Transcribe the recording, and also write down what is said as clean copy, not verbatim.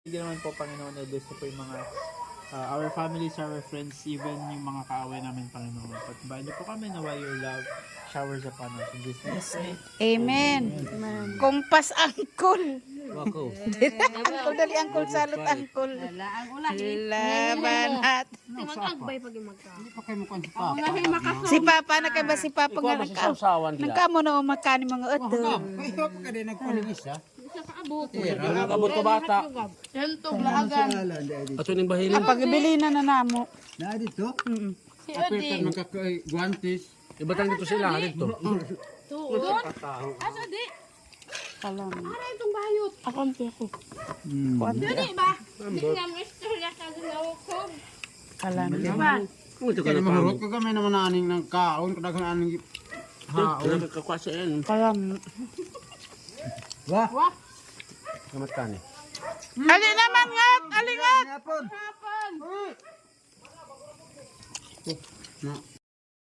Hindi naman po, Panginoon, na gusto po yung mga our families, our friends, even yung mga kaaway namin, Panginoon. Patbayan niyo po kami na why your love showers upon us. In Jesus' name. Amen. Kumpas angkol. Wako. Angkol dali angkol salot angkol. Labanat. Mag-agbay pag magka. Si Papa na kay ba si Papa nga Sawan dila. nagkamo na makani mga uto. Ito pa ka din nagpaling isa. Isa ka abot. Nagabot ka bata. Hentog laagan. Ato ning bahin. Kapag bili na namo. Na dito. Si Apil Odi. ka magkakay-guantes. Ibatang dito sila dito. Tuon. Asa di? Kalam. Para itong bayot. Akong peko. Dili ba? Di nga mo istorya sa ginawakog. Kalam. Ito ka Kaya na mahurot ko kami naman aning ng kaon. Kadagan aning haon. Kakwasaan. Kalam. Wah. Kamat ka ni. Ali naman ngat, ali ngat. Hapon. Hapon. Na.